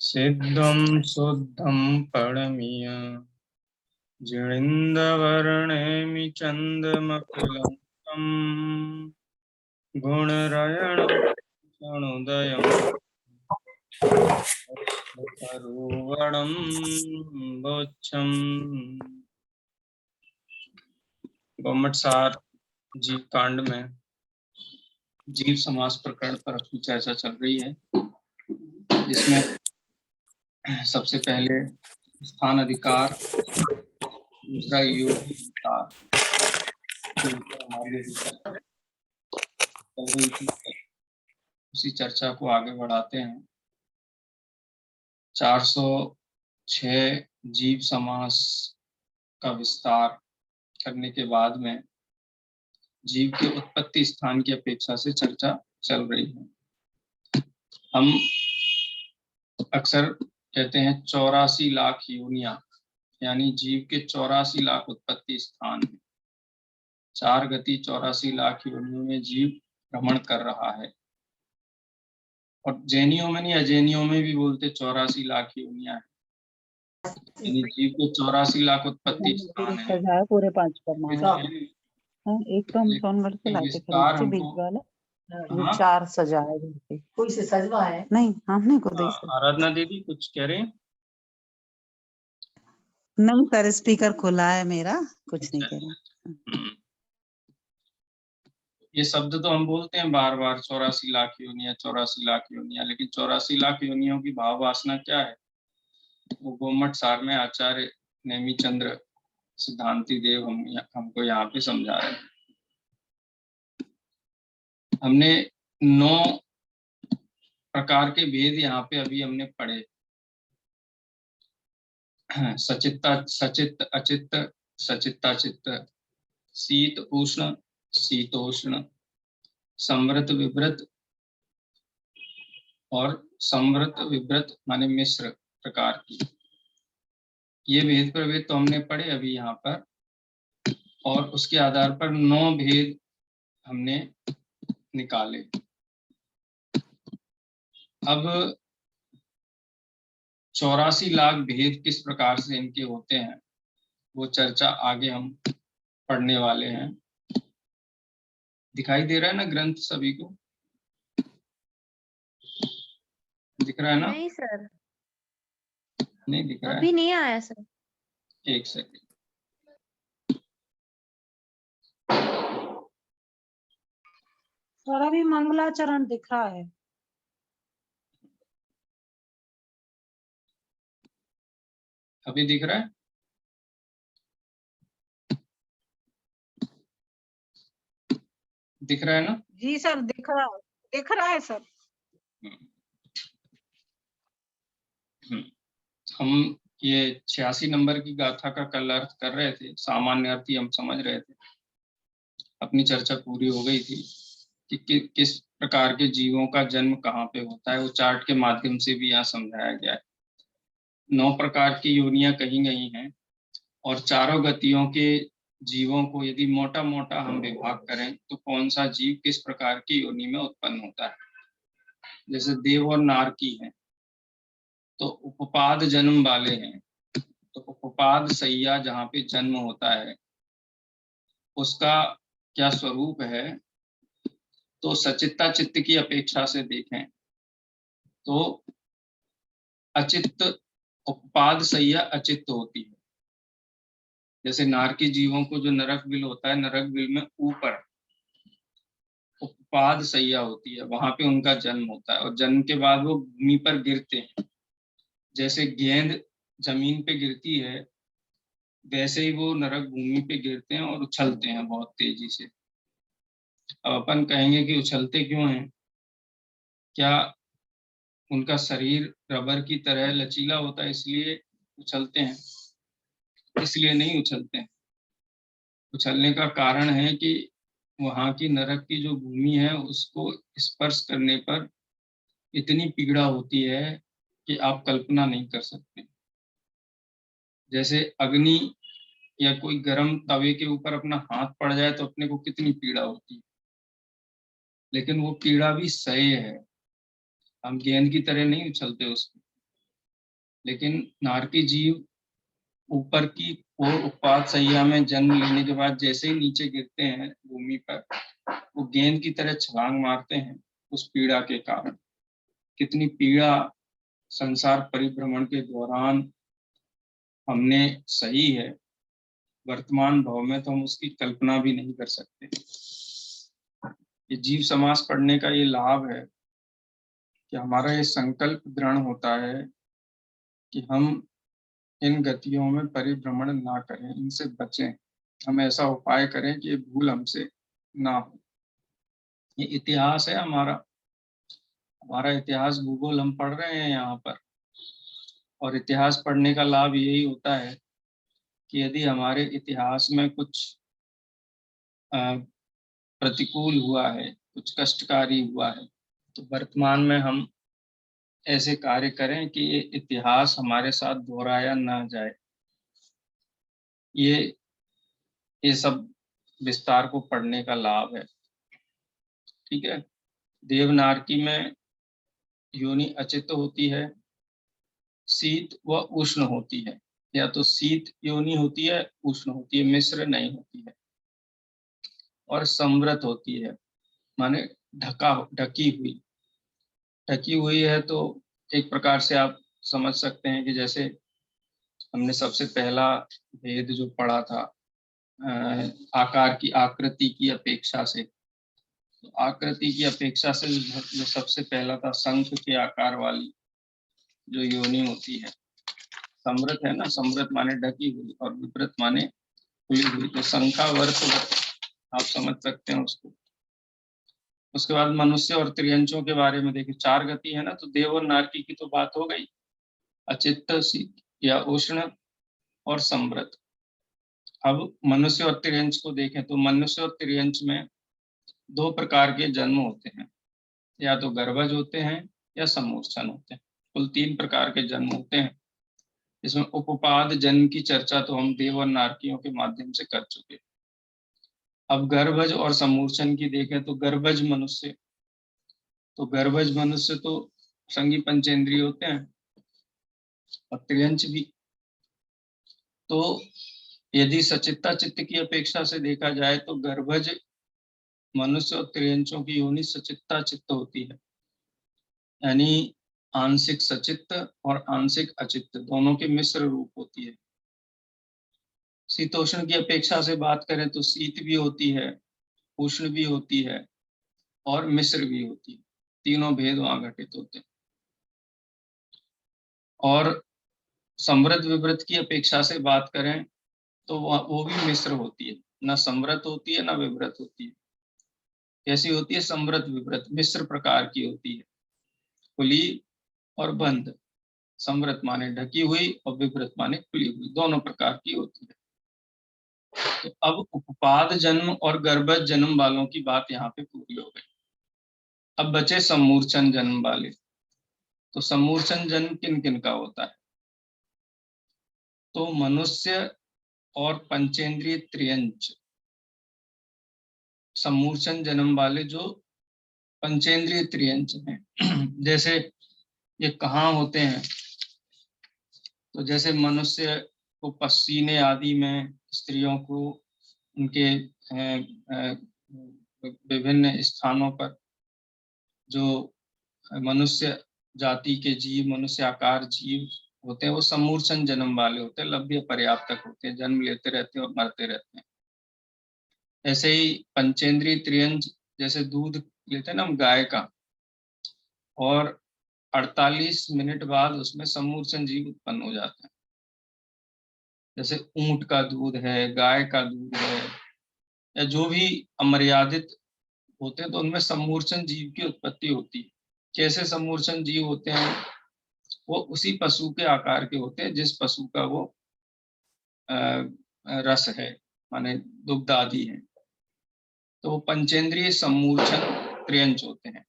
सिद्धं शुद्धं परमिय जिणिन्दवर्णेमि चन्दमखिलं गुणरयणं करुवणं बोच्छं। गोमटसार जीव कांड में जीव समास प्रकरण पर अपनी चर्चा चल रही है, जिसमें सबसे पहले स्थान अधिकार, दूसरा योगी अधिकार के ऊपर हमारी चल रही थी। उसी चर्चा को आगे बढ़ाते हैं। 406 जीव समास का विस्तार करने के बाद में जीव के उत्पत्ति स्थान की अपेक्षा से चर्चा चल रही है। हम अक्सर कहते हैं 84 लाख योनियां, यानी जीव के 84 लाख उत्पत्ति स्थान है। 4 गति 84 लाख योनियों में जीव भ्रमण कर रहा है। और जैनियों में नहीं, अजैनियों में भी बोलते 84 लाख योनियां है, यानी जीव के 84 लाख उत्पत्ति स्थान है। पूरे 5 परमाणु एक तो हम सोनगढ़ से लाते थे, बीच वाला ये 4 सजा है घर पे। कोई से सजवा है? नहीं, हमने खुद ही से। आराधना दीदी कुछ कह रहे हैं? नहीं सर, स्पीकर खुला है मेरा, कुछ नहीं कह रहे। ये शब्द तो हम बोलते हैं बार बार, 84 लाख योनियां, 84 लाख योनियां, लेकिन 84 लाख योनियों की भाव वासना क्या है, वो गोमट सार में आचार्य नेमिचंद्र सिद्धांति देव हमको यहाँ पे समझा रहे हैं। हमने 9 प्रकार के भेद यहाँ पे अभी हमने पढ़े। सचित्ता सचित्त अचित्त सचित्ता चित्त, शीत उष्ण शीतोष्ण, संवृत विवृत और संवृत विवृत माने मिश्र प्रकार की। ये भेद प्रभेद तो हमने पढ़े अभी यहाँ पर, और उसके आधार पर 9 भेद हमने निकाले। अब 84 लाख भेद किस प्रकार से इनके होते हैं, वो चर्चा आगे हम पढ़ने वाले हैं। दिखाई दे रहा है ना ग्रंथ सभी को? दिख रहा है ना? नहीं सर, नहीं दिख रहा है? अभी नहीं आया सर। एक सेकंड। सर अभी मंगलाचरण दिख रहा है। अभी दिख रहा है? दिख रहा है ना? जी सर, दिख रहा है सर। हम ये 86 नंबर की गाथा का कल अर्थ कर रहे थे, सामान्य अर्थ ही हम समझ रहे थे। अपनी चर्चा पूरी हो गई थी कि किस प्रकार के जीवों का जन्म कहाँ पे होता है, वो चार्ट के माध्यम से भी यहाँ समझाया गया है। 9 प्रकार की योनियां कही गई हैं, और चारों गतियों के जीवों को यदि मोटा मोटा हम विभाग करें तो कौन सा जीव किस प्रकार की योनि में उत्पन्न होता है। जैसे देव और नारकी हैं, तो उपपाद जन्म वाले हैं, तो उपपाद सैया जहाँ पे जन्म होता है उसका क्या स्वरूप है, तो सचित्ता चित्त की अपेक्षा से देखें तो अचित्त, उपपाद सैया अचित्त होती है। जैसे नारकी जीवों को जो नरक बिल होता है, नरक बिल में ऊपर उपपाद सैया होती है, वहां पे उनका जन्म होता है, और जन्म के बाद वो भूमि पर गिरते हैं। जैसे गेंद जमीन पे गिरती है, वैसे ही वो नरक भूमि पे गिरते हैं और उछलते हैं बहुत तेजी से। अब अपन कहेंगे कि उछलते क्यों हैं? क्या उनका शरीर रबर की तरह लचीला होता है इसलिए उछलते हैं? इसलिए नहीं उछलते हैं। उछलने का कारण है कि वहां की नरक की जो भूमि है उसको स्पर्श करने पर इतनी पीड़ा होती है कि आप कल्पना नहीं कर सकते। जैसे अग्नि या कोई गर्म तवे के ऊपर अपना हाथ पड़ जाए तो अपने को कितनी पीड़ा होती है, लेकिन वो पीड़ा भी सही है। हम गेंद की तरह नहीं उछलते उसमें, लेकिन नारकी जीव ऊपर की ओर उत्पाद सैया में जन्म लेने के बाद जैसे ही नीचे गिरते हैं भूमि पर, वो गेंद की तरह छलांग मारते हैं उस पीड़ा के कारण। कितनी पीड़ा संसार परिभ्रमण के दौरान हमने सही है, वर्तमान भाव में तो हम उसकी कल्पना भी नहीं कर सकते। ये जीव समास पढ़ने का ये लाभ है कि हमारा ये संकल्प दृढ़ होता है कि हम इन गतियों में परिभ्रमण ना करें, इनसे बचें। हम ऐसा उपाय करें कि ये भूल हमसे ना हो। ये इतिहास है हमारा इतिहास भूगोल हम पढ़ रहे हैं यहाँ पर। और इतिहास पढ़ने का लाभ यही होता है कि यदि हमारे इतिहास में कुछ प्रतिकूल हुआ है, कुछ कष्टकारी हुआ है, तो वर्तमान में हम ऐसे कार्य करें कि ये इतिहास हमारे साथ दोहराया ना जाए। ये सब विस्तार को पढ़ने का लाभ है। ठीक है। देवनारकी में योनि अचित होती है, शीत व उष्ण होती है, या तो शीत योनि होती है, उष्ण होती है, मिश्र नहीं होती है। और संवृत होती है, माने ढकी हुई है। तो एक प्रकार से आप समझ सकते हैं कि जैसे हमने सबसे पहला भेद जो पढ़ा था, आकार की आकृति की अपेक्षा से, तो आकृति की अपेक्षा से जो सबसे पहला था शंख के आकार वाली जो योनि होती है, समृत है ना, समृत माने ढकी हुई और विपृत माने खुली हुई, तो शंखावर्त आप समझ सकते हैं उसको। उसके बाद मनुष्य और त्रियंचों के बारे में देखिए, 4 गति है ना, तो देव और नारकी की तो बात हो गई, अचित्त, शीत या उष्ण और समृत। अब मनुष्य और त्रियंच को देखें तो मनुष्य और त्रियंच में 2 प्रकार के जन्म होते हैं, या तो गर्भज होते हैं या समूर्छन होते हैं। कुल 3 प्रकार के जन्म होते हैं। इसमें उपपाद जन्म की चर्चा तो हम देव और नारकियों के माध्यम से कर चुके। अब गर्भज और समूर्छन की देखें तो गर्भज मनुष्य तो संगी पंचेंद्रिय होते हैं और त्रियंच भी। तो यदि सचित्ता चित्त की अपेक्षा से देखा जाए तो गर्भज मनुष्य और त्रियंचों की योनि सचित्ता चित्त होती है, यानी आंशिक सचित्त और आंशिक अचित्त दोनों के मिश्र रूप होती है। शीतोष्ण की अपेक्षा से बात करें तो शीत भी होती है, उष्ण भी होती है और मिश्र भी होती है। तीनों भेद वहां घटित होते हैं। और समृद्ध विवृत की अपेक्षा से बात करें तो वो भी मिश्र होती है, ना समृद्ध होती है ना विवृत होती है। कैसी होती है? समृद्ध विवृत मिश्र प्रकार की होती है, खुली और बंद। समृद्ध माने ढकी हुई और विवृत माने खुली हुई, दोनों प्रकार की होती है। तो अब उपपाद जन्म और गर्भज जन्म वालों की बात यहाँ पे पूरी हो गई। अब बचे समूर्छन जन्म वाले। तो समूर्छन जन्म किन किन का होता है? तो मनुष्य और पंचेंद्रिय त्रियंच समूर्छन जन्म वाले जो पंचेंद्रिय त्रियंच हैं। जैसे ये कहाँ होते हैं? तो जैसे मनुष्य को पसीने आदि में, स्त्रियों को उनके विभिन्न स्थानों पर जो मनुष्य जाति के जीव, मनुष्य आकार जीव होते हैं, वो समूर्छन जन्म वाले होते हैं, लभ्य पर्याप्तक होते हैं, जन्म लेते रहते हैं और मरते रहते हैं। ऐसे ही पंचेंद्रिय त्रियंच, जैसे दूध लेते हैं ना हम गाय का, और 48 मिनट बाद उसमें समूर्छन जीव उत्पन्न हो जाते हैं। जैसे ऊंट का दूध है, गाय का दूध है, या जो भी अमर्यादित होते हैं, तो उनमें समूर्छन जीव की उत्पत्ति होती है। कैसे समूर्छन जीव होते हैं? वो उसी पशु के आकार के होते हैं जिस पशु का वो रस है, माने दुग्ध आदि है। तो वो पंचेंद्रिय समूर्छन त्रियंच होते हैं।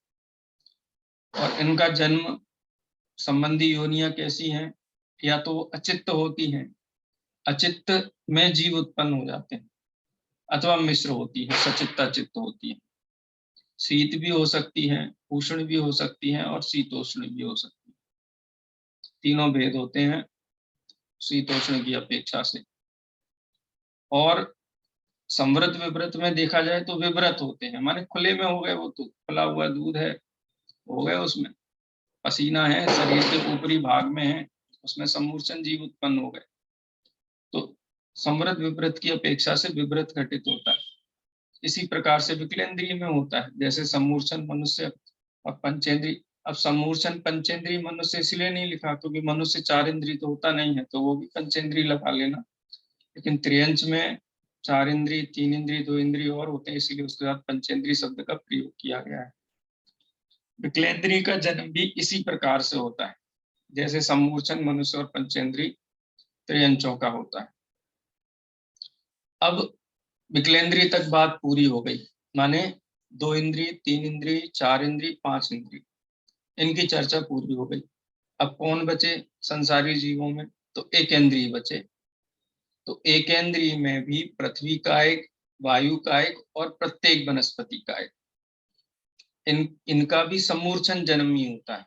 और इनका जन्म संबंधी योनियां कैसी हैं? या तो अचित्त होती हैं, अचित्त में जीव उत्पन्न हो जाते हैं, अथवा मिश्र होती है, सचित्ता चित्त होती है। शीत भी हो सकती है, उष्ण भी हो सकती है और शीतोष्ण भी हो सकती है। तीनों भेद होते हैं शीतोष्ण की अपेक्षा से। और संवृत विवृत में देखा जाए तो विवृत होते हैं, माने खुले में हो गए, वो तो खुला हुआ दूध है, हो गए उसमें पसीना है, शरीर के ऊपरी भाग में है, उसमें समूर्छन जीव उत्पन्न हो गए। तो संवृत विवृत की अपेक्षा से विवृत घटित होता है। इसी प्रकार से विकलेंद्रिय में होता है, जैसे समूर्छन मनुष्य और पंचेंद्रिय। अब समूर्छन पंचेंद्रिय मनुष्य इसलिए नहीं लिखा क्योंकि मनुष्य 4 इंद्रिय तो होता नहीं है, तो वो भी पंचेंद्रिय लगा लेना। लेकिन त्रियंच में 4 इंद्रिय, 3 इंद्रिय, 2 इंद्रिय और होते हैं, इसीलिए उसके बाद पंचेंद्रिय शब्द का प्रयोग किया गया है। विकलेंद्रिय का जन्म भी इसी प्रकार से होता है, जैसे समूर्छन मनुष्य और पंचेंद्रिय त्रियंचों का होता है। अब विकलेंद्रिय तक बात पूरी हो गई, माने 2 इंद्रिय, 3 इंद्रिय, 4 इंद्रिय, 5 इंद्रिय, इनकी चर्चा पूरी हो गई। अब कौन बचे संसारी जीवों में? तो एकेंद्रिय बचे। तो एकेंद्रिय में भी पृथ्वी कायिक, वायु कायिक और प्रत्येक वनस्पति कायिक, इनका भी समूर्छन जन्म ही होता है।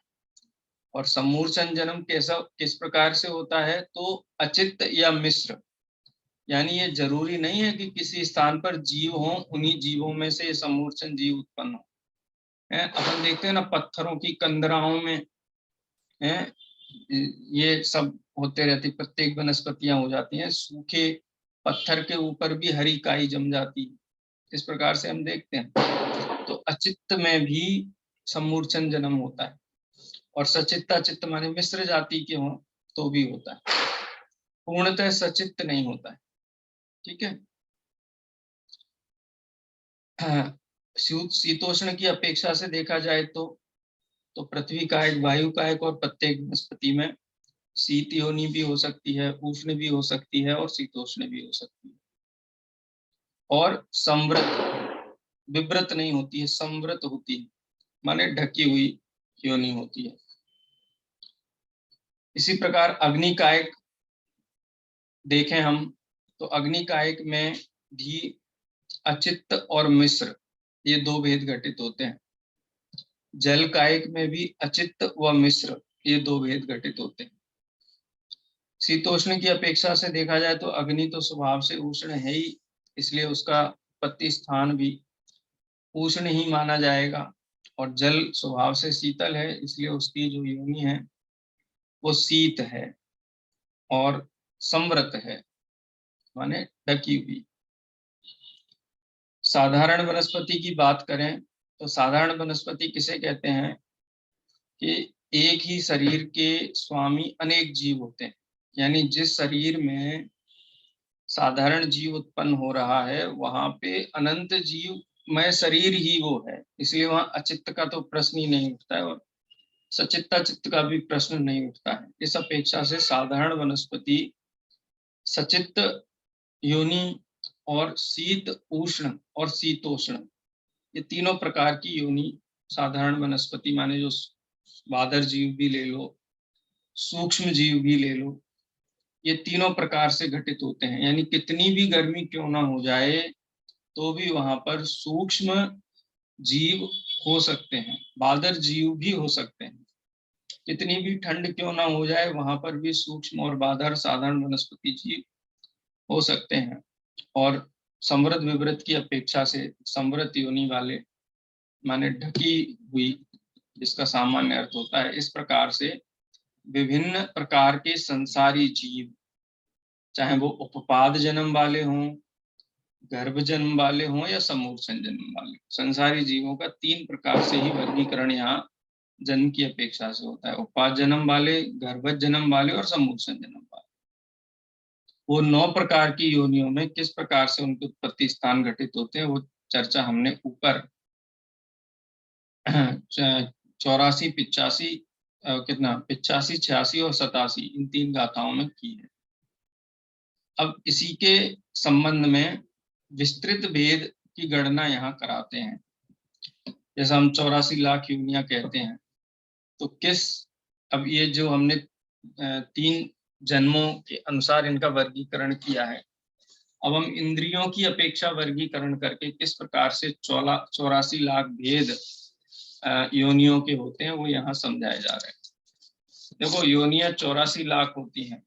और समूर्छन जन्म कैसा, किस प्रकार से होता है? तो अचित्त या मिश्र, यानी ये जरूरी नहीं है कि किसी स्थान पर जीव हो, उन्हीं जीवों में से समूर्छन जीव उत्पन्न हो। अपन देखते हैं ना पत्थरों की कंदराओं में है, ये सब होते रहती, प्रत्येक वनस्पतियां हो जाती हैं, सूखे पत्थर के ऊपर भी हरी काई जम जाती है, इस प्रकार से हम देखते हैं। तो अचित्त में भी समूर्छन जन्म होता है, और सचित्ता चित्त माने मिश्र जाति के हों तो भी होता है, पूर्णतः सचित्त नहीं होता है। ठीक है। हाँ, शीतोष्ण की अपेक्षा से देखा जाए तो पृथ्वी कायक, वायु कायक और प्रत्येक वनस्पति में शीत योनि भी हो सकती है, उष्ण भी हो सकती है और शीतोष्ण भी हो सकती है। और संवृत, विवृत नहीं होती है, संवृत होती है, माने ढकी हुई योनि होती है। इसी प्रकार अग्निकायक देखें हम तो अग्निकायक में भी अचित्त और मिश्र ये 2 भेद घटित होते हैं। जल कायक में भी अचित्त व मिश्र ये 2 भेद घटित होते हैं। शीतोष्ण की अपेक्षा से देखा जाए तो अग्नि तो स्वभाव से उष्ण है ही, इसलिए उसका उत्पत्ति स्थान भी उष्ण ही माना जाएगा। और जल स्वभाव से शीतल है, इसलिए उसकी जो योनि है वो शीत है और संवृत है, माने ढकी हुई। साधारण वनस्पति की बात करें तो साधारण वनस्पति किसे कहते हैं कि एक ही शरीर के स्वामी अनेक जीव होते हैं, यानी जिस शरीर में साधारण जीव उत्पन्न हो रहा है वहां पे अनंत जीव में शरीर ही वो है, इसलिए वहां अचित्त का तो प्रश्न ही नहीं उठता है और सचित्ता चित्त का भी प्रश्न नहीं उठता है। इस अपेक्षा से साधारण वनस्पति सचित्त योनि और शीत उष्ण और शीतोष्ण ये तीनों प्रकार की योनि साधारण वनस्पति माने, जो बादर जीव भी ले लो, सूक्ष्म जीव भी ले लो, ये तीनों प्रकार से घटित होते हैं। यानी कितनी भी गर्मी क्यों ना हो जाए तो भी वहां पर सूक्ष्म जीव हो सकते हैं, बादर जीव भी हो सकते हैं। कितनी भी ठंड क्यों ना हो जाए वहां पर भी सूक्ष्म और बादर साधारण वनस्पति जीव हो सकते हैं। और समृद्ध विवृत की अपेक्षा से समृद्ध योनि वाले माने ढकी हुई, जिसका सामान्य अर्थ होता है, इस प्रकार से विभिन्न प्रकार के संसारी जीव, चाहे वो उपपाद जन्म वाले हों, गर्भ जन्म वाले हों या समूर्छन जन्म वाले, संसारी जीवों का 3 प्रकार से ही वर्गीकरण यहाँ जन्म की अपेक्षा से होता है। उपपाद जन्म वाले, गर्भज जन्म वाले और समूर्छन जन्म वाले। वो 9 प्रकार की योनियों में किस प्रकार से उनके उत्पत्ति स्थान घटित होते हैं वो चर्चा हमने ऊपर 84, 85 कितना 85, 86 और 87 इन 3 गाथाओं में की है। अब इसी के संबंध में विस्तृत भेद की गणना यहाँ कराते हैं। जैसा हम 84 लाख योनियां कहते हैं, तो अब ये जो हमने 3 जन्मों के अनुसार इनका वर्गीकरण किया है, अब हम इंद्रियों की अपेक्षा वर्गीकरण करके किस प्रकार से 84 लाख भेद योनियों के होते हैं वो यहाँ समझाए जा रहे हैं। देखो योनियां 84 लाख होती हैं,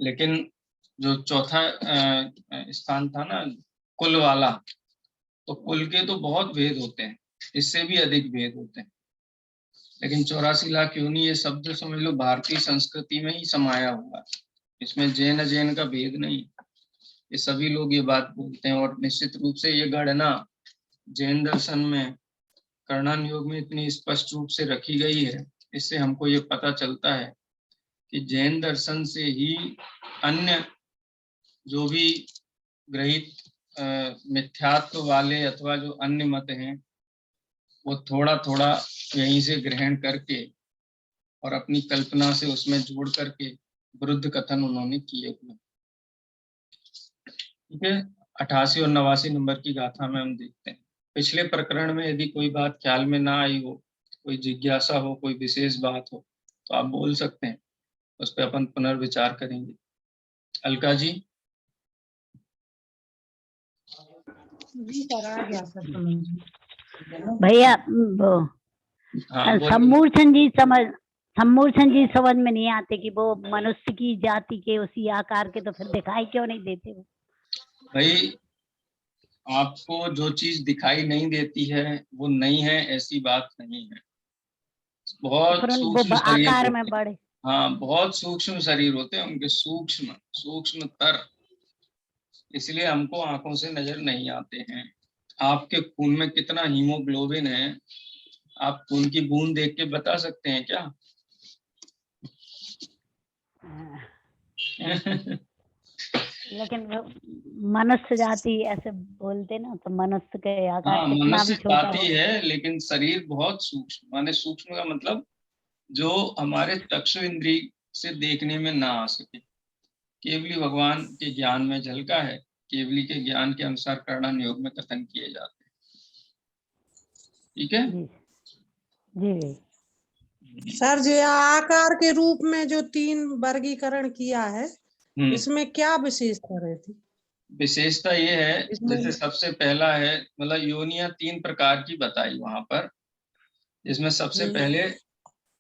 लेकिन जो चौथा स्थान था ना कुल वाला, तो कुल के तो बहुत भेद होते हैं, इससे भी अधिक भेद होते हैं। लेकिन 84 लाख योनि ये शब्द समझ लो भारतीय संस्कृति में ही समाया हुआ है, इसमें जैन अजैन का भेद नहीं। ये सभी लोग ये बात बोलते हैं, और निश्चित रूप से ये गणना जैन दर्शन में कर्णन योग में इतनी स्पष्ट रूप से रखी गई है, इससे हमको ये पता चलता है कि जैन दर्शन से ही अन्य जो भी ग्रहित मिथ्यात्व वाले अथवा जो अन्य मत हैं वो थोड़ा थोड़ा यहीं से ग्रहण करके और अपनी कल्पना से उसमें जोड़ करके विरुद्ध कथन उन्होंने किए हुए। ठीक है, 88 और 89 नंबर की गाथा में हम देखते हैं। पिछले प्रकरण में यदि कोई बात ख्याल में ना आई हो, कोई जिज्ञासा हो, कोई विशेष बात हो, तो आप बोल सकते हैं, उस पर अपन पुनर्विचार करेंगे। अलका जी। भैया वो हाँ, सम्मूर्छन जी समझ में नहीं आते कि वो मनुष्य की जाति के उसी आकार के, तो फिर दिखाई क्यों नहीं देते वो? भाई आपको जो चीज दिखाई नहीं देती है वो नहीं है, ऐसी बात नहीं है। बहुत सूक्ष्म शरीर आकार में बड़े, हाँ बहुत सूक्ष्म शरीर होते हैं उनके, सूक्ष्म तर, इसलिए हमको आंखों से नजर नहीं आते हैं। आपके खून में कितना हीमोग्लोबिन है, आप खून की बूंद देख के बता सकते हैं क्या? लेकिन मनुष्य जाति ऐसे बोलते ना, तो मनुष्य के आकार हाँ, कितना भी मनुष्य छोटा जाति है, लेकिन शरीर बहुत सूक्ष्म, माने सूक्ष्म का मतलब जो हमारे चक्षु इंद्रिय से देखने में ना आ सके, केवली भगवान के ज्ञान में झलका है, केवली के ज्ञान के अनुसार कर्णन योग में कथन किए जाते हैं। ठीक है जी। सर जी, आकार के रूप में जो 3 वर्गीकरण किया है, इसमें क्या विशेषता रहती? विशेषता ये है, जैसे सबसे पहला है, मतलब योनियां 3 प्रकार की बताई वहां पर, जिसमें सबसे पहले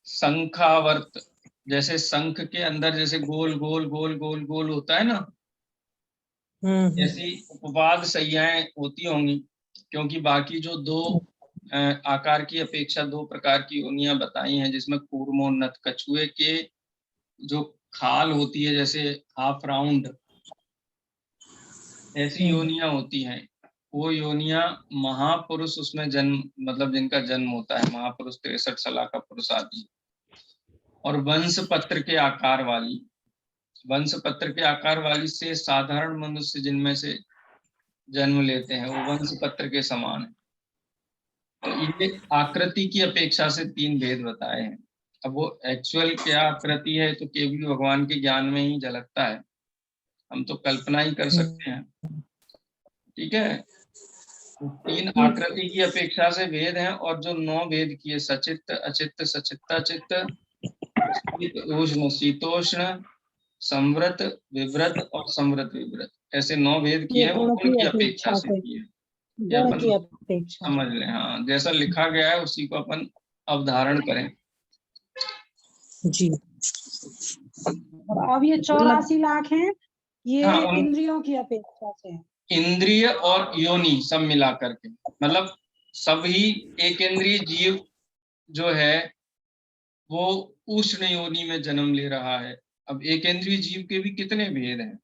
शंखावर्त, जैसे शंख के अंदर जैसे गोल गोल गोल गोल गोल होता है ना, ऐसी उपवाद सैयाएं होती होंगी, क्योंकि बाकी जो 2 आकार की अपेक्षा 2 प्रकार की योनियां बताई हैं, जिसमें कूर्मोन्नत कछुए के जो खाल होती है जैसे हाफ राउंड, ऐसी योनियां होती हैं। वो योनियां महापुरुष उसमें जन्म, मतलब जिनका जन्म होता है, महापुरुष 63 साल का पुरुष आदि, और वंश पत्र के आकार वाली, वंश पत्र के आकार वाली से साधारण मनुष्य जिनमें से जन्म लेते हैं वो वंश पत्र के समान है। तो ये आकृति की अपेक्षा से 3 भेद बताए हैं। अब वो एक्चुअल क्या आकृति है तो केवल भगवान के ज्ञान में ही झलकता है, हम तो कल्पना ही कर सकते हैं। ठीक है, 3 आकृति की अपेक्षा से भेद हैं, और जो 9 भेद किए, सचित्त अचित्त सचित्ताचित्त, उष्ण शीतोष्ण, संवृत विव्रत और संवृत विव्रत, ऐसे 9 भेद किए हैं, वो गुण की अपेक्षा से किए, गुण की अपेक्षा समझ लें। हाँ, जैसा लिखा गया है उसी को अपन अवधारण करें। जी। और अब ये 84 लाख हैं, ये इंद्रियों की अपेक्षा से है। इंद्रिय और योनि सब मिला करके, मतलब सभी एक इंद्रिय जीव जो है वो उष्ण योनि में जन्म ले रहा है। अब एक इंद्रिय जीव के भी कितने भेद हैं,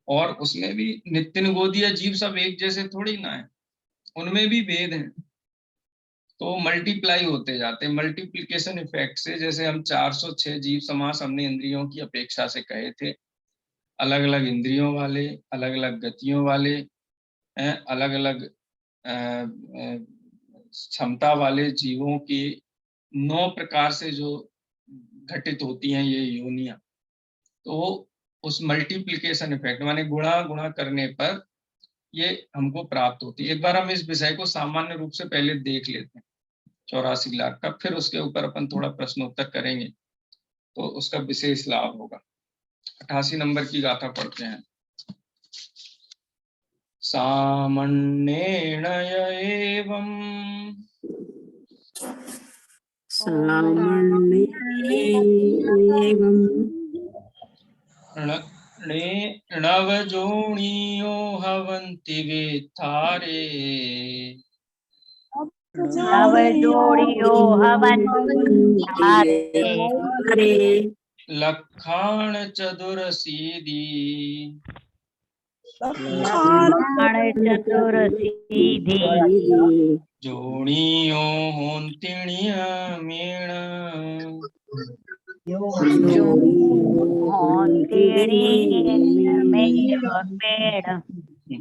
और उसमें भी नित्य निगोदीय जीव सब एक जैसे थोड़ी ना है, उनमें भी भेद हैं, तो मल्टीप्लाई होते जाते हैं मल्टीप्लिकेशन इफेक्ट से। जैसे हम 406 जीव समास हमने इंद्रियों की अपेक्षा से कहे थे, अलग अलग इंद्रियों वाले, अलग अलग गतियों वाले, अलग अलग क्षमता वाले जीवों की 9 प्रकार से जो घटित होती हैं ये योनियां, तो उस मल्टीप्लिकेशन इफेक्ट माने गुणा गुणा करने पर ये हमको प्राप्त होती है। एक बार हम इस विषय को सामान्य रूप से पहले देख लेते हैं 84 लाख का, फिर उसके ऊपर अपन थोड़ा प्रश्नोत्तर करेंगे तो उसका विशेष लाभ होगा। 88 नंबर की गाथा पढ़ते हैं। सामन्येण एवं सामण्ये णवजोणीयो हवन्ति वेत्थारे नवजोड़ियो हवन हारे लखाण चतुरसीदी चतुरसीधी जोणियो होन्तिणिय मेण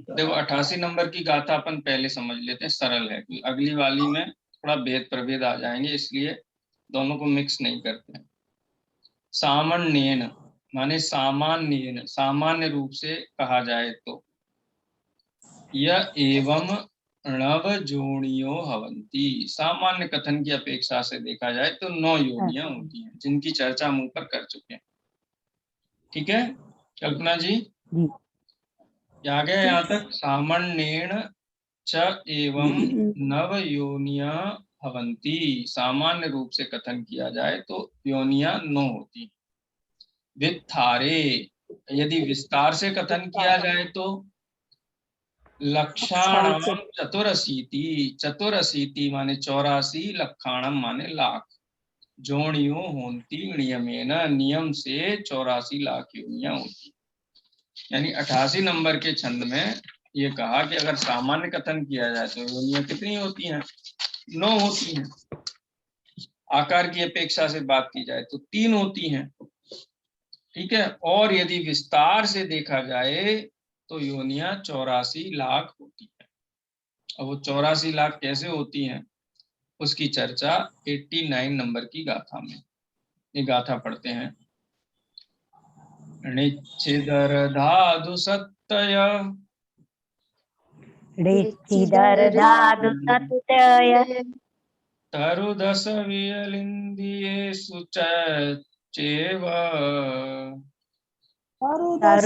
देखो 88 नंबर की गाथा अपन पहले समझ लेते हैं, सरल है। अगली वाली में थोड़ा भेद प्रभेद आ जाएंगे, इसलिए दोनों को मिक्स नहीं करते हैं। सामान्येन माने सामान्येन, सामान्य रूप से कहा जाए तो, यह एवं णवजोनियो हवंती, सामान्य कथन की अपेक्षा से देखा जाए तो 9 योनियां होती हैं, जिनकी चर्चा मुंह पर कर चुके हैं। ठीक है कल्पना जी, आ गया यहाँ तक। सामान्येन च एवं नव योनिया भवंती, सामान्य रूप से कथन किया जाए तो योनियां 9 होती। वित्थारे, यदि विस्तार से कथन किया जाए तो लक्षाणाम चतुरशीति, चतुरशीति माने 84, लक्षाणम माने लाख, जोनियो होती नियमेन, नियम से 84 लाख योनियां होती। यानी 88 नंबर के छंद में ये कहा कि अगर सामान्य कथन किया जाए तो योनियां कितनी होती हैं? 9 होती हैं। आकार की अपेक्षा से बात की जाए तो 3 होती हैं। ठीक है, और यदि विस्तार से देखा जाए तो योनियां 84 लाख होती है। अब वो 84 लाख कैसे होती हैं उसकी चर्चा 89 नंबर की गाथा में। ये गाथा पढ़ते हैं। णिच्छिदर धाधु सत्तय, ऋचिदर धाधु सत्यय, तरुदश वियलिन्द्रियेषु चैव, तरुदश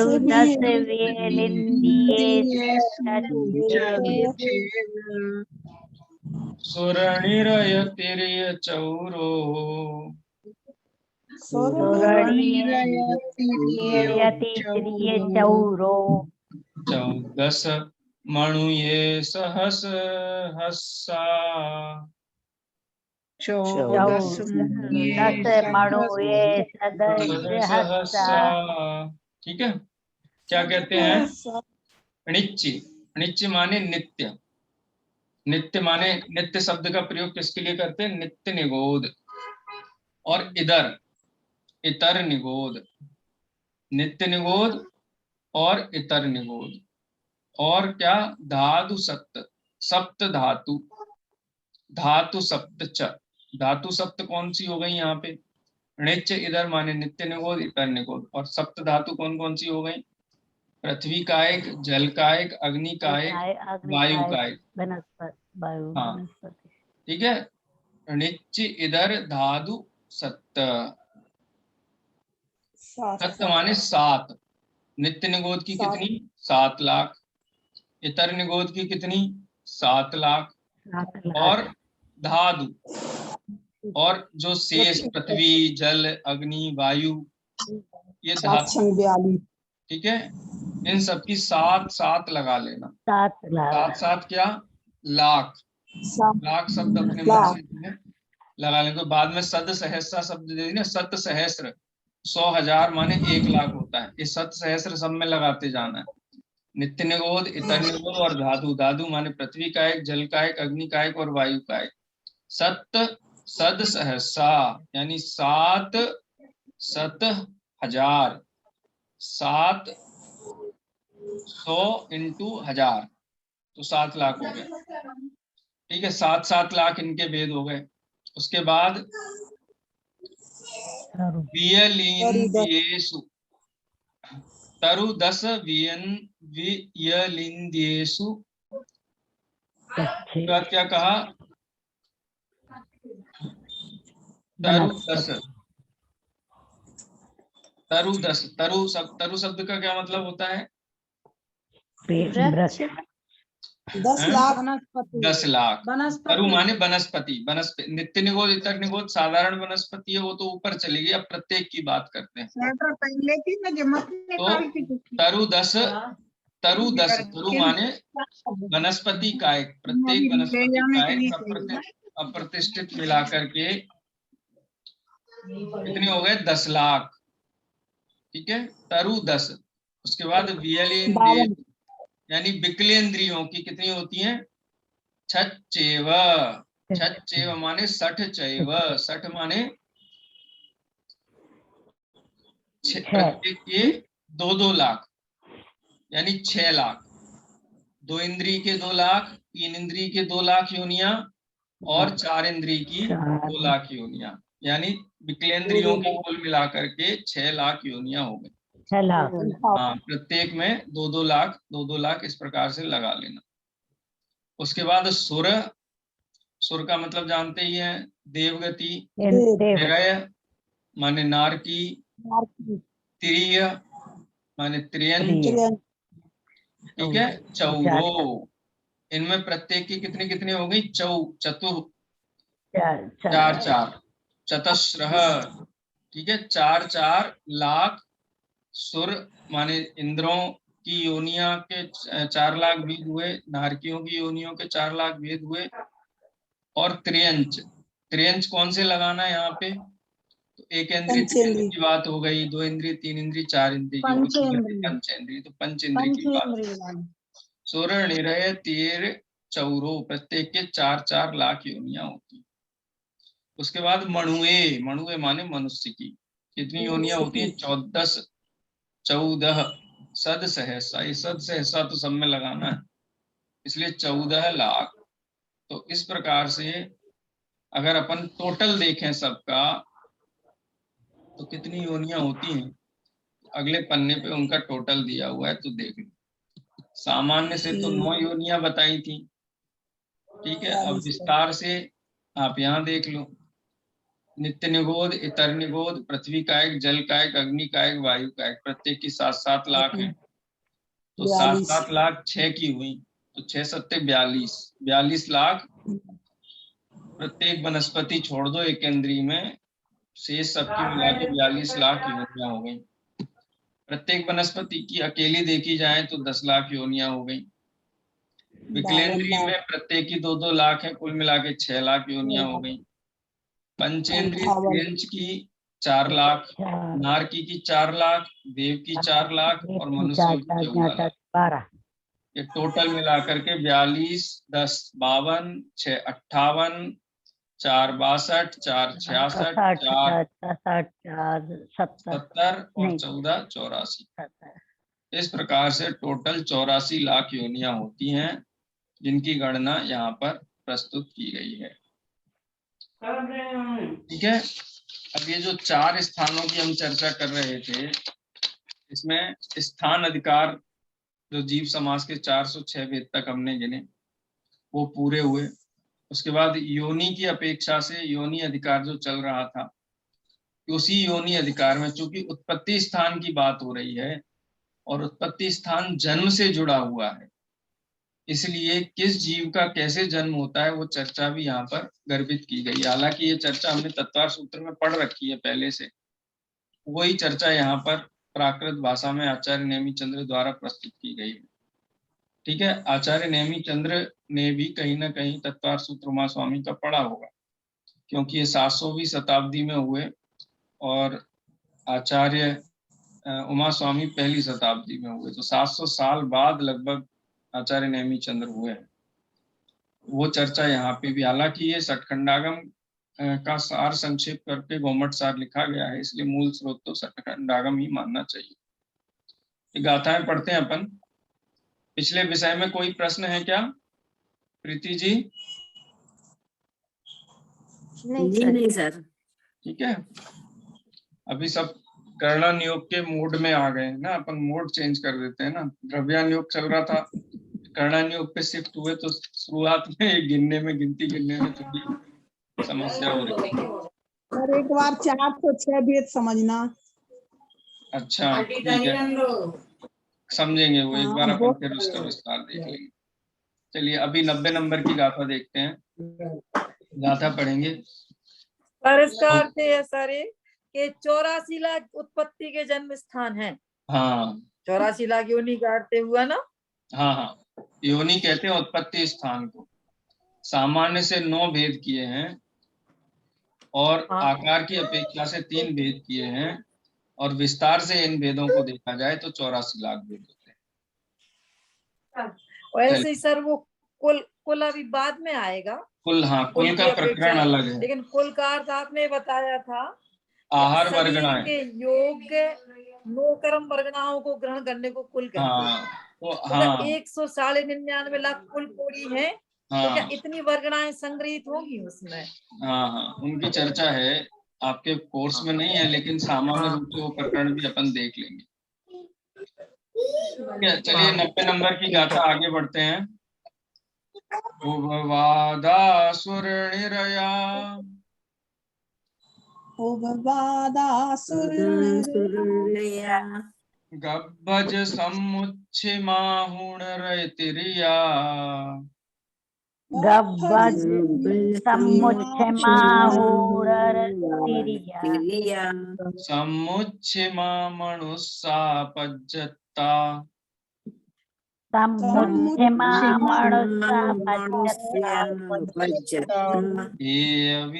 वियलिन्द्रियेषु सुरणिरयतिर्यचौरो, सुरणिरयतिर्यचौरो, चौदश मणुये सहस्रहस्सा, चौदश मणुये सहस्रहस्सा। ठीक है, क्या कहते हैं? णिच्चि, णिच्चि माने नित्य, नित्य माने, नित्य शब्द का प्रयोग किसके लिए करते हैं? नित्य निगोद। और इधर इतर निगोद, नित्य निगोद और इतर निगोद। और क्या? धातु सप्त, सप्त धातु, धातु सप्त च, धातु सप्त कौन सी हो गई यहाँ पे? णिच्च इधर माने नित्य निगोद, इतर निगोद। और सप्त धातु कौन कौन सी हो गई? पृथ्वी कायक, जल कायक, अग्नि कायक, वायु कायक, हाँ ठीक है। णिच्च इधर धातु सत्त, सत्त माने 7, नित्य निगोद की कितनी? 7 लाख, इतर निगोद की कितनी? 7 लाख, और धातु, और जो शेष पृथ्वी, जल, अग्नि, वायु, ये धातु। ठीक है, इन सबकी 7 लगा लेना। 7 क्या? लाख, लाख शब्द अपने मन से लगा लेंगे। बाद में सद सहस्रा शब्द दे देना, सत सहस्र, 100,000 माने 1 लाख होता है। इस सत सहस्र सब में लगाते जाना है। नित्य निगोद, इतर निगोद और धातु, धातु माने पृथ्वी कायक, जल कायक, अग्नि कायक और वायु कायक। सत सद सहस्रा यानी 7 सत हजार, 700 इंटू 1000 तो 7 लाख हो गए। ठीक है, 7 लाख इनके भेद हो गए। उसके बाद वियलिन्द्रियेषु, तरुदश वियलिन्द्रियेषु, क्या कहा? तरुदश, तरुदश, तरु शब्द का क्या मतलब होता है? 10 लाख वनस्पति 10 लाख। तरु वनस्पति माने वनस्पति, वनस्पति नित्य निगोद इतर निगोद साधारण वनस्पति है, वो तो ऊपर चली गई। अब प्रत्येक की बात करते हैं। तो तरु 10, तरु 10, तरु माने वनस्पति काय, प्रत्येक वनस्पति काय अप्रतिष्ठित मिलाकर के कितने हो गए? 10 लाख। ठीक है, तरु 10। उसके बाद वियलेन्द्रिय यानी विकलेंद्रियों की कितनी होती हैं? 6 माने 60 60 माने प्रत्येक के 2-2 लाख यानी 6 लाख। 2 इंद्रिय के 2 लाख, 3 इंद्रिय के 2 लाख योनिया और 4 इंद्रिय की 2 लाख योनिया, यानी विकलेंद्रियों की कुल मिलाकर के 6 लाख योनिया हो गई। 6 लाख। हाँ, प्रत्येक में 2-2 लाख 2-2 लाख इस प्रकार से लगा लेना। उसके बाद सुर, सुर का मतलब जानते ही हैं, देवगति। निरय माने नारकी, त्रिय माने त्रियंच। ठीक है, चौरो, इनमें प्रत्येक की कितनी कितनी हो गई? चतुर 4-4, चतस्रः। ठीक है, 4-4 लाख। सुर माने इंद्रों की योनिया के 4 लाख भेद हुए, नारकियों की योनियों के 4 लाख भेद हुए। और त्रियंच, त्रियंच कौन से लगाना है यहाँ पे? तो एक इंद्रिय की बात हो गई, 2 इंद्रिय, 3 इंद्रिय, 4 इंद्रिय, पंचेंद्रिय। तो पंचेंद्रिय की बात। सुर निरय तीर चौरो, प्रत्येक के 4-4 लाख योनियां होती। उसके बाद मणुए, मणुए माने मनुष्य की कितनी योनियां होती है? 14 सद सहसा। ये सद सहसा तो सब में लगाना है, इसलिए 14 लाख। तो इस प्रकार से अगर अपन टोटल देखें सबका तो कितनी योनियां होती हैं, अगले पन्ने पे उनका टोटल दिया हुआ है, तो देख लो। सामान्य से तो 9 योनियां बताई थी। ठीक है, अब विस्तार से आप यहाँ देख लो। नित्य निगोद, इतर निगोद, पृथ्वी कायक, जल कायक, अग्नि कायक, वायु कायक, प्रत्येक की 7-7 लाख है। तो 7-7 लाख 6 की हुई, तो 6 सत्ते 42, 42 लाख। प्रत्येक वनस्पति छोड़ दो एक इंद्रिय में, शेष सबकी मिला के 42 लाख योनियां हो गई। प्रत्येक वनस्पति की अकेली देखी जाए तो 10 लाख योनियां हो गई। विकलेंद्रिय में प्रत्येक की 2-2 लाख है, कुल मिला के 6 लाख योनियां हो गई। पंचेंद्रिय की 4 लाख, नारकी की 4 लाख, देव की 4 लाख और मनुष्य की 14 लाख। ये टोटल मिलाकर के 42, 10 52, 6 58, 4 62, 4 66, 4 70 और 14 84। इस प्रकार से टोटल 84 लाख योनियां होती हैं, जिनकी गणना यहाँ पर प्रस्तुत की गई है। ठीक है, अब ये जो 4 स्थानों की हम चर्चा कर रहे थे, इसमें स्थान अधिकार जो जीव समास के 406 भेद तक हमने गिने वो पूरे हुए। उसके बाद योनि की अपेक्षा से योनि अधिकार जो चल रहा था, उसी योनि अधिकार में चूंकि उत्पत्ति स्थान की बात हो रही है और उत्पत्ति स्थान जन्म से जुड़ा हुआ है, इसलिए किस जीव का कैसे जन्म होता है वो चर्चा भी यहाँ पर गर्भित की गई। हालांकि ये चर्चा हमने तत्वार सूत्र में पढ़ रखी है पहले से, वही चर्चा यहाँ पर प्राकृत भाषा में आचार्य नेमिचंद्र द्वारा प्रस्तुत की गई है। ठीक है, आचार्य नेमिचंद्र ने भी कहीं ना कहीं तत्वार सूत्र उमा स्वामी का पढ़ा होगा, क्योंकि ये 700वीं शताब्दी में हुए और आचार्य उमा स्वामी पहली शताब्दी में हुए, तो 700 साल बाद लगभग आचार्य नेमिचंद्र हुए। वो चर्चा यहाँ पे भी, हालांकि ये सठखंडागम का सार संक्षेप करके गोमट सार लिखा गया है, इसलिए मूल स्रोत तो सठखंडागम ही मानना चाहिए। ये गाथाएं पढ़ते हैं अपन। पिछले विषय में कोई प्रश्न है क्या प्रीति जी? नहीं सर। ठीक है, अभी सब करना नियोग के मोड में आ गए हैं ना, अपन मोड चेंज कर देते हैं ना। द्रव्या नियोग चल रहा था, करना नियोग पे शिफ्ट हुए, तो शुरुआत में गिनने में थोड़ी समस्या हो रही है। और एक बार 406 भेद समझना। अच्छा, ठीक है, समझेंगे वो एक बार अपन, फिर उसका विस्तार देख लेंगे। चलिए अभी 90 नंबर की गाथा देखते हैं, गाथा पढ़ेंगे। सर इसका अर्थ है सर कि 84 लाख उत्पत्ति के जन्म स्थान है। हाँ 84 लाख योनि का अर्थ हुआ ना। हाँ हाँ, योनि कहते हैं उत्पत्ति स्थान को। सामान्य से 9 भेद किए हैं और हाँ। आकार की अपेक्षा से 3 भेद किए हैं, और विस्तार से इन भेदों को देखा जाए तो 84 लाख भेद होते हैं। और ऐसे ही सर वो कुल अभी बाद में आएगा। कुल, हाँ कुल का प्रकरण अलग है, लेकिन कुल का अर्थ आपने बताया था आहार सभी वर्गणाएं के योग्य 9 कर्म वर्गणाओं को ग्रहण करने को कुल कहते हैं। हाँ तो तो हाँ 199 लाख कुल कोड़ी है। हाँ तो क्या इतनी वर्गणाएं संग्रहित होंगी उसमें? हाँ हाँ, उनकी चर्चा है, आपके कोर्स में नहीं है, लेकिन सामान्य रूप से वो प्रकरण भी अपन देख लेंगे। चलिए 90 नंबर की गाथा आगे बढ़ते हैं। उभवादासुर निरया गब्बज समुच्छिमाहुणरतिरिया गब्बज समुच्छमाहुरतिरिया समुच्छिमा मनुस्सापज्जत्ता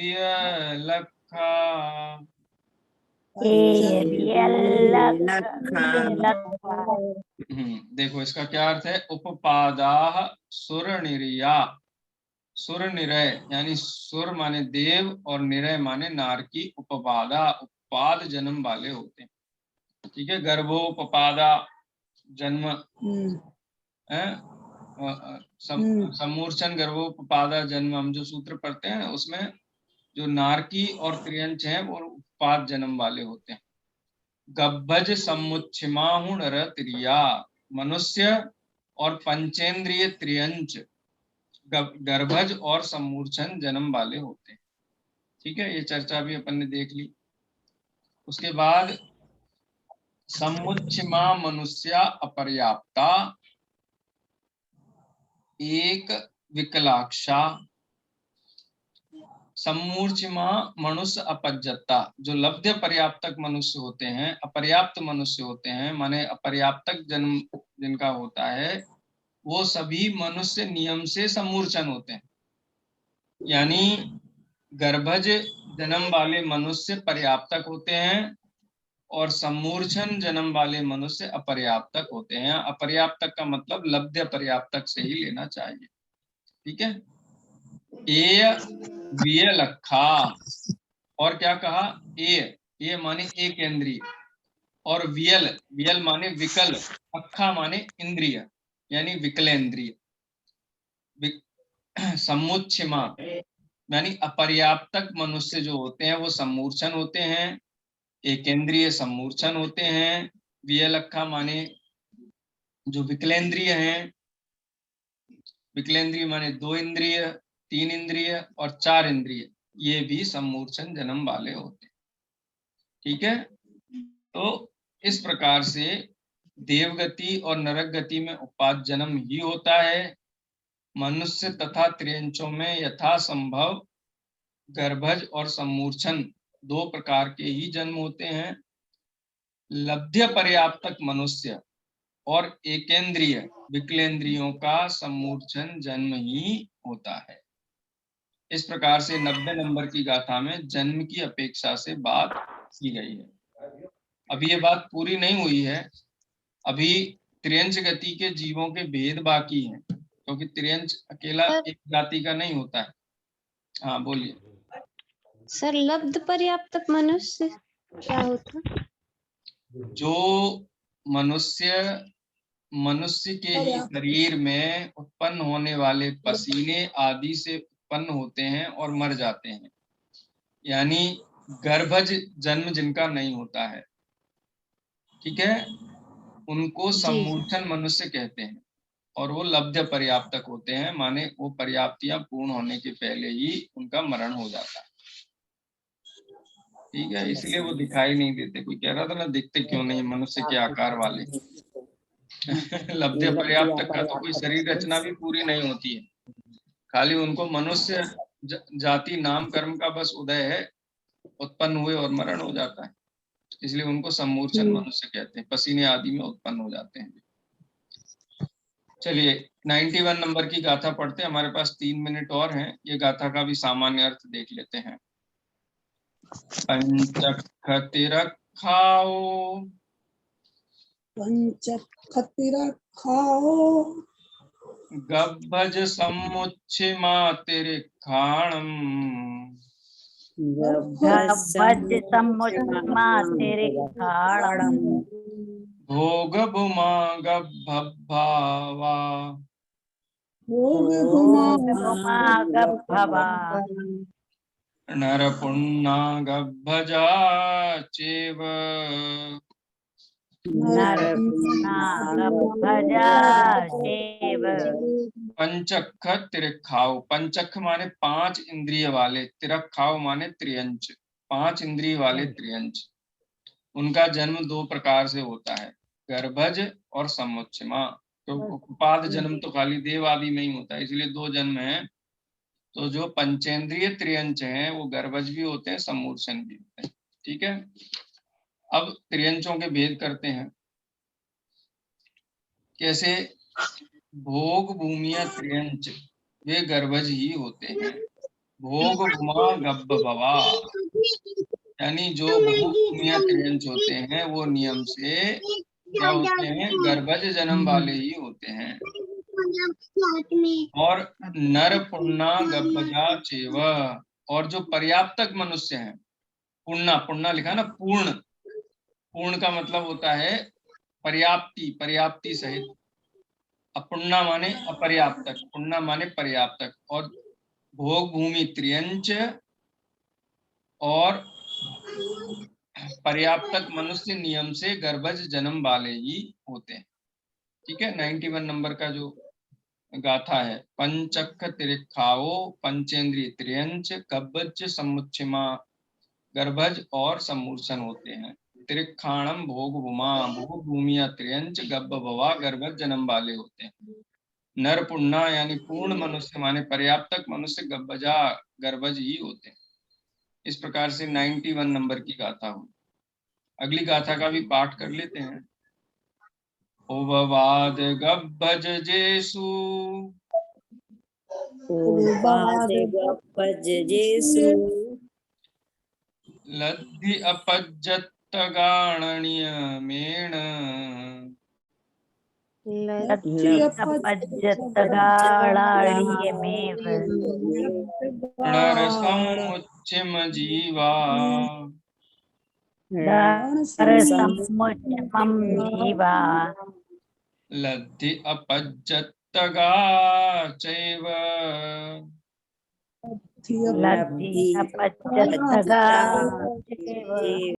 एयवियलक्खा देखो इसका क्या अर्थ है। उपपादाह सुर निर्या, सुर निरय यानी सुर माने देव और निरय माने नारकी। उपपादा उपपाद जन्म वाले होते हैं, ठीक है। गर्भोपपादा जन्म है, समूर्छन गर्भोपपादा जन्म, हम जो सूत्र पढ़ते हैं उसमें जो नारकी और त्रियंच हैं वो उपपाद जन्म वाले होते हैं। गब्भज समुच्छिमाहुणरतिरिया, मनुष्य और पंचेंद्रिय त्रियंच गर्भज और समूर्छन जन्म वाले होते हैं, ठीक है। ये चर्चा भी अपन ने देख ली। उसके बाद समुच्छिमा मनुष्या अपर्याप्ता एक विकलाक्षा, समूर्छिमा मनुष्य अपज्जता, जो लब्ध्य पर्याप्तक मनुष्य होते हैं, अपर्याप्त मनुष्य होते हैं, माने अपर्याप्तक जन्म जिनका होता है, वो सभी मनुष्य नियम से समूर्छन होते हैं। यानी गर्भज जन्म वाले मनुष्य पर्याप्तक होते हैं और समूर्छन जन्म वाले मनुष्य अपर्याप्तक होते हैं। अपर्याप्तक का मतलब लब्ध्य पर्याप्तक से ही लेना चाहिए, ठीक है। वियलक्खा, और क्या कहा, ए माने एक इंद्रिय, और वियल, वियल माने विकल, अक्खा माने इंद्रिय यानी विकलेंद्रिय। समुच्छिमा यानी अपर्याप्तक मनुष्य जो होते हैं वो समूर्छन होते हैं, एकेंद्रिय समूर्छन होते हैं। वियलक्खा माने जो विकलेंद्रिय हैं, विकलेंद्रिय माने 2 इंद्रिय, 3 इंद्रिय और 4 इंद्रिय, ये भी समूर्छन जन्म वाले होते हैं, ठीक है। तो इस प्रकार से देवगति और नरक गति में उपाद जन्म ही होता है। मनुष्य तथा त्रियंचों में यथा संभव गर्भज और समूर्छन 2 प्रकार के ही जन्म होते हैं। लब्ध्य पर्याप्तक मनुष्य और एकेंद्रिय विकलेंद्रियों का समूर्छन जन्म ही होता है। इस प्रकार से 90 नंबर की गाथा में जन्म की अपेक्षा से बात की गई है। अभी ये बात पूरी नहीं हुई है, अभी त्रियंच गति के जीवों के भेद बाकी हैं, क्योंकि त्रियंच अकेला एक जाति का नहीं होता है। हाँ बोलिए सर। लब्ध पर्याप्तक मनुष्य क्या होता? जो मनुष्य के ही शरीर में उत्पन्न होने वाले पसीने आदि से उत्पन्न होते हैं और मर जाते हैं, यानी गर्भज जन्म जिनका नहीं होता है, ठीक है, उनको समूर्छन मनुष्य कहते हैं। और वो लब्ध्य पर्याप्तक होते हैं, माने वो पर्याप्तियां पूर्ण होने के पहले ही उनका मरण हो जाता है, ठीक है। इसलिए वो दिखाई नहीं देते। कोई कह रहा था ना दिखते क्यों नहीं मनुष्य के आकार वाले, लब्धे पर्याप्त का तो कोई शरीर रचना भी पूरी नहीं होती है, खाली उनको मनुष्य जाति नाम कर्म का बस उदय है, उत्पन्न हुए और मरण हो जाता है, इसलिए उनको सम्मूर्छन मनुष्य कहते हैं, पसीने आदि में उत्पन्न हो जाते हैं। चलिए 91 नंबर की गाथा पढ़ते हैं, हमारे पास 3 मिनट और हैं, ये गाथा का भी सामान्य अर्थ देख लेते हैं। पंचखतिरखाओ गब्भज सम्मुच्छिमा तिरिखाणम गब्भज सम्मुच्छिमा तिरिखाणम भोग भुमा गब्भभावा भोगभुमा गब्भवा नरपुण्ना गब्भजा चेव नरपुण्ना गब्भजा चेव। पंचख तिरखाओ, पंचख माने 5 इंद्रिय वाले, तिरखाओ माने त्रियंच, 5 इंद्रिय वाले त्रियंच। उनका जन्म 2 प्रकार से होता है, गर्भज और सम्मुच्छिमा। तो उपाद जन्म तो खाली देव आदि में ही होता है, इसलिए 2 जन्म हैं। तो जो पंचेंद्रिय त्रियंच हैं वो गर्भज भी होते हैं, सम्मूर्छन भी होते हैं। ठीक है, अब त्रियंचों के भेद करते हैं। कैसे? भोग भूमिया त्रियंच वे गर्भज ही होते हैं, भोग भूमा गब्भवा, यानी जो भोग भूमिया त्रियंच होते हैं वो नियम से क्या होते हैं, गर्भज जन्म वाले ही होते हैं। और नर पुण्ना गब्भजा चेव, और जो पर्याप्तक मनुष्य हैं, पुण्ना, पुण्ना लिखा ना, पूर्ण, पूर्ण का मतलब होता है पर्याप्ति, पर्याप्ति सहित। अपुण्ना माने अपर्याप्तक, पुण्ना माने पर्याप्तक। और भोग भूमि त्रियंच और पर्याप्तक मनुष्य नियम से गर्भज जन्म वाले ही होते हैं। ठीक है, 91 नंबर का जो गाथा है, पंचख तिरिखाओ पंचेंद्रिय त्रियंच गब्भज सम्मुच्छिमा, गर्भज और सम्मूर्छन होते हैं। तिरिखाणम भोग भूमा, भोग भूमिया त्रियंच गब्भवा, गर्भज जन्म वाले होते हैं। नर पुण्ना यानी पूर्ण मनुष्य माने पर्याप्तक मनुष्य गब्भजा गर्भज ही होते हैं। इस प्रकार से 91 नंबर की गाथा हुई। अगली गाथा का भी पाठ कर लेते हैं। उभवाद गब्भज जेसु, लद्धि अपज्जत गाणनियमेण, लद्धि अपज्जत गाळाळियमेव, नरसमुच्चिम जीवा, नरसमुच्चिमं जीवा, लद्धि अपज्जत गा चैव, लद्धि अपज्जत गा चैव।